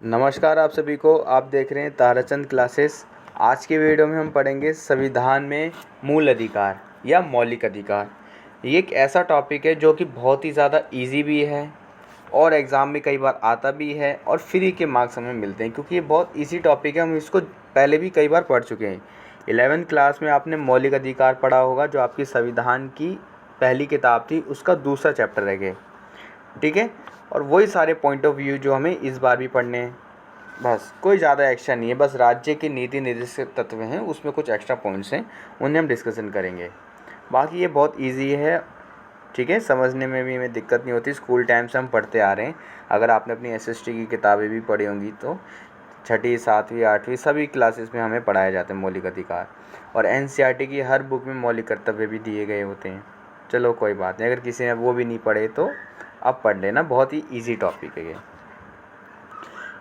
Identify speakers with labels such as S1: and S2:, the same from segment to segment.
S1: नमस्कार आप सभी को। आप देख रहे हैं ताराचंद क्लासेस। आज की वीडियो में हम पढ़ेंगे संविधान में मूल अधिकार या मौलिक अधिकार। ये एक ऐसा टॉपिक है जो कि बहुत ही ज़्यादा इजी भी है और एग्ज़ाम में कई बार आता भी है और फ्री के मार्क्स हमें मिलते हैं, क्योंकि ये बहुत इजी टॉपिक है। हम इसको पहले भी कई बार पढ़ चुके हैं। 11वीं क्लास में आपने मौलिक अधिकार पढ़ा होगा, जो आपकी संविधान की पहली किताब थी, उसका दूसरा चैप्टर रह गया, ठीक है। और वही सारे पॉइंट ऑफ व्यू जो हमें इस बार भी पढ़ने हैं। बस कोई ज़्यादा एक्स्ट्रा नहीं है, बस राज्य के नीति निर्देशक तत्व हैं, उसमें कुछ एक्स्ट्रा पॉइंट्स हैं, उन्हें हम डिस्कशन करेंगे। बाकी ये बहुत इजी है, ठीक है। समझने में भी हमें दिक्कत नहीं होती, स्कूल टाइम से हम पढ़ते आ रहे हैं। अगर आपने अपनी एसएसटी की किताबें भी पढ़ी होंगी तो 6ठी 7वीं 8वीं सभी क्लासेस में हमें पढ़ाए जाते हैं मौलिक अधिकार। और एनसीईआरटी की हर बुक में मौलिक कर्तव्य भी दिए गए होते हैं। चलो कोई बात नहीं, अगर किसी ने वो भी नहीं पढ़े तो अब पढ़ लेना, बहुत ही ईजी टॉपिक है ये।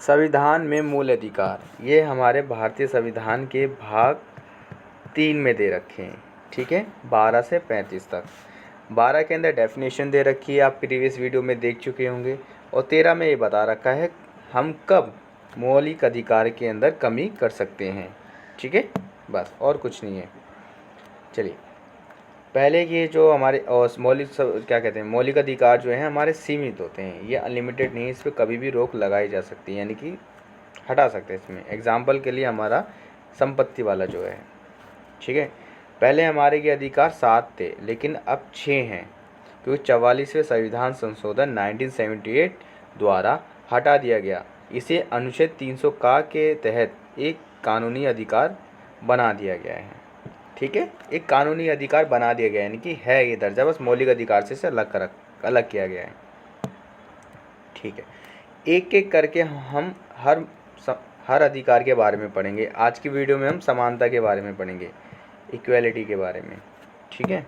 S1: संविधान में मूल अधिकार, ये हमारे भारतीय संविधान के भाग 3 में दे रखे हैं, ठीक है। 12 से 35 तक। 12 के अंदर डेफिनेशन दे रखी है, आप प्रीवियस वीडियो में देख चुके होंगे। और 13 में ये बता रखा है हम कब मौलिक अधिकार के अंदर कमी कर सकते हैं, ठीक है। बस और कुछ नहीं है। चलिए, पहले ये जो हमारे मौलिक अधिकार जो हैं हमारे सीमित होते हैं, ये अनलिमिटेड नहीं है, इस पर कभी भी रोक लगाई जा सकती है, यानी कि हटा सकते हैं इसमें। एग्जाम्पल के लिए हमारा संपत्ति वाला जो है, ठीक है। पहले हमारे ये अधिकार 7 थे, लेकिन अब 6 हैं, क्योंकि 44वें संविधान संशोधन 1978 द्वारा हटा दिया गया। इसे अनुच्छेद 300 का के तहत एक कानूनी अधिकार बना दिया गया है, ठीक है। एक कानूनी अधिकार बना दिया गया है, यानी कि है ये दर्जा, बस मौलिक अधिकार से इसे अलग किया गया है, ठीक है। एक एक करके हम हर अधिकार के बारे में पढ़ेंगे। आज की वीडियो में हम समानता के बारे में पढ़ेंगे, इक्वेलिटी के बारे में, ठीक है।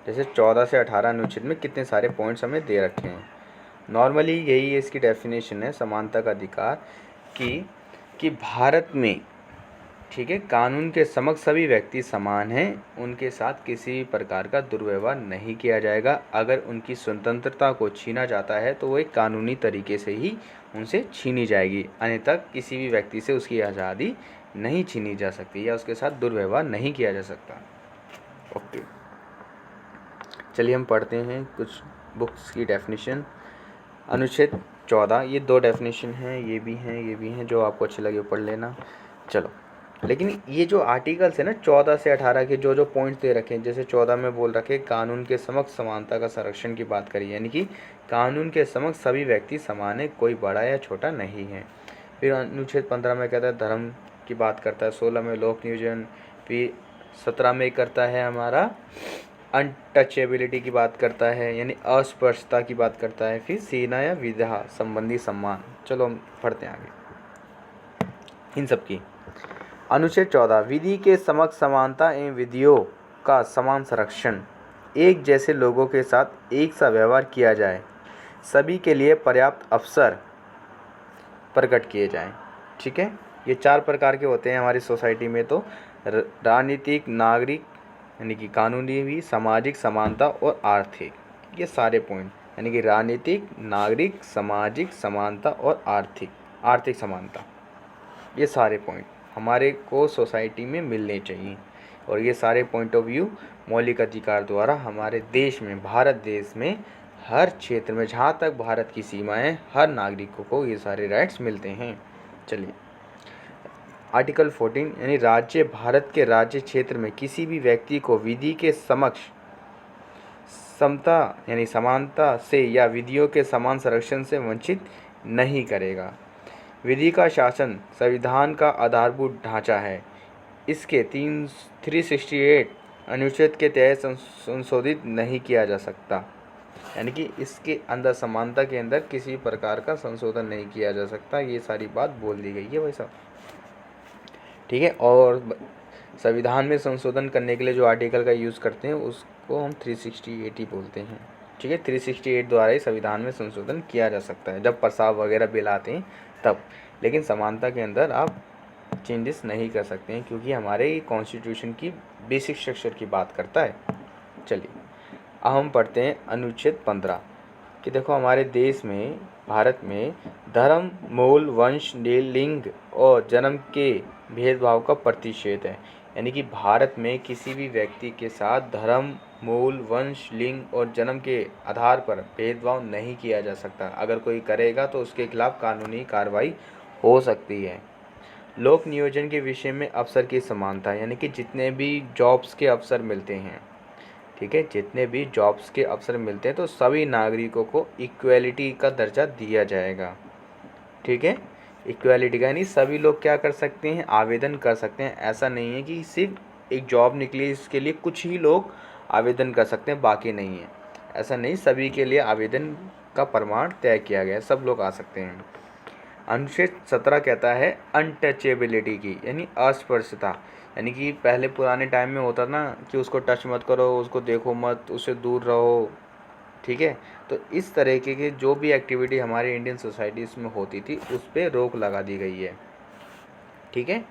S1: जैसे 14 से 18 अनुच्छेद में कितने सारे पॉइंट्स हमें दे रखे हैं। नॉर्मली यही इसकी डेफिनेशन है समानता का अधिकार कि भारत में, ठीक है, कानून के समक्ष सभी व्यक्ति समान हैं, उनके साथ किसी भी प्रकार का दुर्व्यवहार नहीं किया जाएगा। अगर उनकी स्वतंत्रता को छीना जाता है तो वो एक कानूनी तरीके से ही उनसे छीनी जाएगी, अन्यथा किसी भी व्यक्ति से उसकी आज़ादी नहीं छीनी जा सकती या उसके साथ दुर्व्यवहार नहीं किया जा सकता। ओके, चलिए हम पढ़ते हैं कुछ बुक्स की डेफिनेशन। अनुच्छेद 14, ये 2 डेफिनेशन हैं, ये भी हैं, जो आपको अच्छे लगे वो पढ़ लेना। चलो, लेकिन ये जो आर्टिकल्स है ना 14 से 18 के, जो पॉइंट्स दे रखे हैं, जैसे 14 में बोल रखे कानून के समक्ष समानता का संरक्षण की बात करी, यानी कि कानून के समक्ष सभी व्यक्ति समान है, कोई बड़ा या छोटा नहीं है। फिर अनुच्छेद 15 में कहता है धर्म की बात करता है, 16 में लोक नियोजन, फिर 17 में करता है हमारा अनटचेबिलिटी की बात करता है, यानी अस्पर्शता की बात करता है, फिर सेना या विधा संबंधी सम्मान। चलो हम पढ़ते हैं आगे इन सब की। अनुच्छेद 14, विधि के समक्ष समानता एवं विधियों का समान संरक्षण, एक जैसे लोगों के साथ एक सा व्यवहार किया जाए, सभी के लिए पर्याप्त अवसर प्रकट किए जाएं, ठीक है। ये 4 प्रकार के होते हैं हमारी सोसाइटी में, तो राजनीतिक, नागरिक यानी कि कानूनी भी, सामाजिक समानता और आर्थिक, ये सारे पॉइंट, यानी कि राजनीतिक, नागरिक, सामाजिक समानता और आर्थिक समानता, ये सारे पॉइंट हमारे को सोसाइटी में मिलने चाहिए। और ये सारे पॉइंट ऑफ व्यू मौलिक अधिकार द्वारा हमारे देश में, भारत देश में हर क्षेत्र में, जहाँ तक भारत की सीमाएं, हर नागरिकों को ये सारे राइट्स मिलते हैं। चलिए, आर्टिकल 14, यानी राज्य भारत के राज्य क्षेत्र में किसी भी व्यक्ति को विधि के समक्ष समता यानी समानता से या विधियों के समान संरक्षण से वंचित नहीं करेगा। विधि का शासन संविधान का आधारभूत ढांचा है। इसके 368 अनुच्छेद के तहत संशोधित नहीं किया जा सकता, यानी कि इसके अंदर समानता के अंदर किसी प्रकार का संशोधन नहीं किया जा सकता। ये सारी बात बोल दी गई है भाई साहब, ठीक है। और संविधान में संशोधन करने के लिए जो आर्टिकल का यूज़ करते हैं उसको हम 368 ही बोलते हैं, ठीक है। 368 द्वारा ही संविधान में संशोधन किया जा सकता है, जब प्रस्ताव वगैरह बिल आते हैं तब। लेकिन समानता के अंदर आप चेंजेस नहीं कर सकते हैं, क्योंकि हमारे कॉन्स्टिट्यूशन की बेसिक स्ट्रक्चर की बात करता है। चलिए, अब हम पढ़ते हैं अनुच्छेद 15 कि देखो हमारे देश में भारत में धर्म, मूल, वंश, लिंग और जन्म के भेदभाव का प्रतिषेध है। यानी कि भारत में किसी भी व्यक्ति के साथ धर्म, मूल, वंश, लिंग और जन्म के आधार पर भेदभाव नहीं किया जा सकता। अगर कोई करेगा तो उसके खिलाफ कानूनी कार्रवाई हो सकती है। लोक नियोजन के विषय में अवसर की समानता, यानी कि जितने भी जॉब्स के अवसर मिलते हैं, ठीक है, जितने भी जॉब्स के अवसर मिलते हैं तो सभी नागरिकों को इक्वेलिटी का दर्जा दिया जाएगा। ठीक है, इक्वेलिटी का यानी सभी लोग क्या कर सकते हैं, आवेदन कर सकते हैं। ऐसा नहीं है कि सिर्फ एक जॉब निकली इसके लिए कुछ ही लोग आवेदन कर सकते हैं, बाकी नहीं है। ऐसा नहीं, सभी के लिए आवेदन का प्रमाण तय किया गया है, सब लोग आ सकते हैं। अनुच्छेद 17 कहता है अनटचेबिलिटी की, यानी अस्पर्शता। यानी कि पहले पुराने टाइम में होता ना कि उसको टच मत करो, उसको देखो मत, उससे दूर रहो। ठीक है, तो इस तरीके की जो भी एक्टिविटी हमारे इंडियन सोसाइटीज़ में होती थी उस पर रोक लगा दी गई है। ठीक है,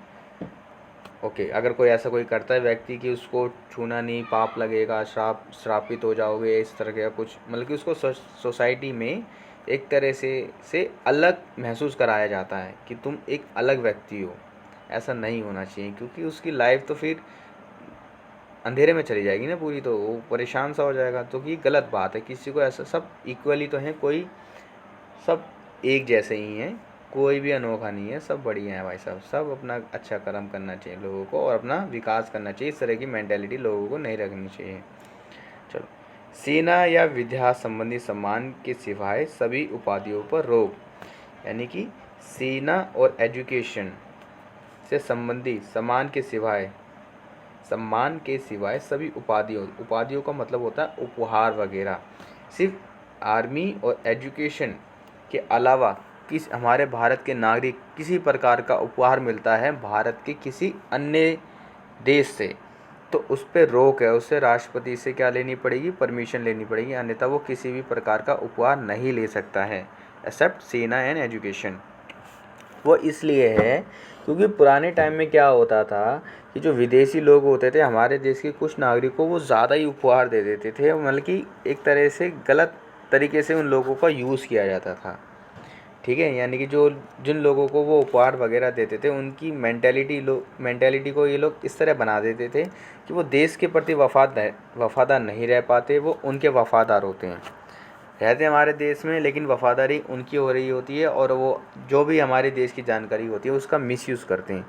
S1: ओके। अगर कोई ऐसा कोई करता है व्यक्ति कि उसको छूना नहीं, पाप लगेगा, श्रापित हो जाओगे, इस तरह का कुछ, मतलब कि उसको सोसाइटी में एक तरह से अलग महसूस कराया जाता है कि तुम एक अलग व्यक्ति हो। ऐसा नहीं होना चाहिए, क्योंकि उसकी लाइफ तो फिर अंधेरे में चली जाएगी ना पूरी, तो वो परेशान सा हो जाएगा। तो ये गलत बात है। किसी को ऐसा, सब इक्वली तो हैं, कोई सब एक जैसे ही हैं, कोई भी अनोखा नहीं है, सब बढ़िया है भाई साहब। सब अपना अच्छा कर्म करना चाहिए लोगों को और अपना विकास करना चाहिए। इस तरह की मेंटेलिटी लोगों को नहीं रखनी चाहिए। चलो, सेना या विद्या संबंधी सम्मान के सिवाय सभी उपाधियों पर रोक, यानी कि सेना और एजुकेशन से संबंधी सम्मान के सिवाय सभी उपाधियों का मतलब होता है उपहार वगैरह। सिर्फ आर्मी और एजुकेशन के अलावा हमारे भारत के नागरिक किसी प्रकार का उपहार मिलता है भारत के किसी अन्य देश से, तो उस पर रोक है। उससे राष्ट्रपति से क्या लेनी पड़ेगी, परमिशन लेनी पड़ेगी, अन्यथा वो किसी भी प्रकार का उपहार नहीं ले सकता है, एक्सेप्ट सेना एंड एजुकेशन। वो इसलिए है क्योंकि पुराने टाइम में क्या होता था कि जो विदेशी लोग होते थे हमारे देश के कुछ नागरिकों को ज़्यादा ही उपहार दे देते थे, मतलब कि एक तरह से गलत तरीके से उन लोगों का यूज़ किया जाता था। ठीक है, यानी कि जिन लोगों को वो उपहार वगैरह देते थे उनकी मेंटेलिटी को ये लोग इस तरह बना देते थे कि वो देश के प्रति वफादार नहीं रह पाते, वो उनके वफादार होते हैं, रहते हैं हमारे देश में, लेकिन वफादारी उनकी हो रही होती है और वो जो भी हमारे देश की जानकारी होती है उसका मिसयूज़ करते हैं।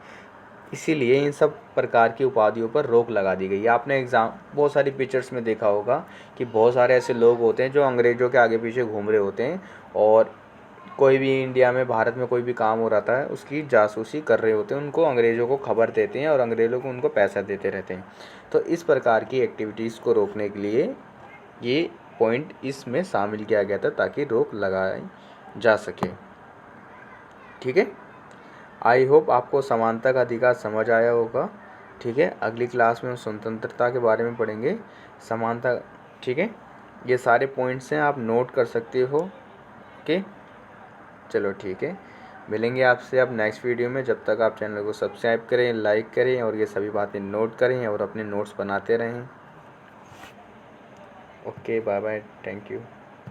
S1: इसीलिए इन सब प्रकार की उपाधियों पर रोक लगा दी गई है। आपने बहुत सारी पिक्चर्स में देखा होगा कि बहुत सारे ऐसे लोग होते हैं जो अंग्रेज़ों के आगे पीछे घूम रहे होते हैं और कोई भी इंडिया में, भारत में कोई भी काम हो रहा है उसकी जासूसी कर रहे होते हैं, उनको अंग्रेज़ों को खबर देते हैं और अंग्रेज़ों को उनको पैसा देते रहते हैं। तो इस प्रकार की एक्टिविटीज़ को रोकने के लिए ये पॉइंट इसमें शामिल किया गया था ताकि रोक लगाई जा सके। ठीक है, आई होप आपको समानता का अधिकार समझ आया होगा। ठीक है, अगली क्लास में हम स्वतंत्रता के बारे में पढ़ेंगे, समानता। ठीक है, ये सारे पॉइंट्स हैं, आप नोट कर सकते हो। ओके, चलो ठीक है, मिलेंगे आपसे अब नेक्स्ट वीडियो में। जब तक आप चैनल को सब्सक्राइब करें, लाइक करें और ये सभी बातें नोट करें और अपने नोट्स बनाते रहें। Okay, bye bye, thank you.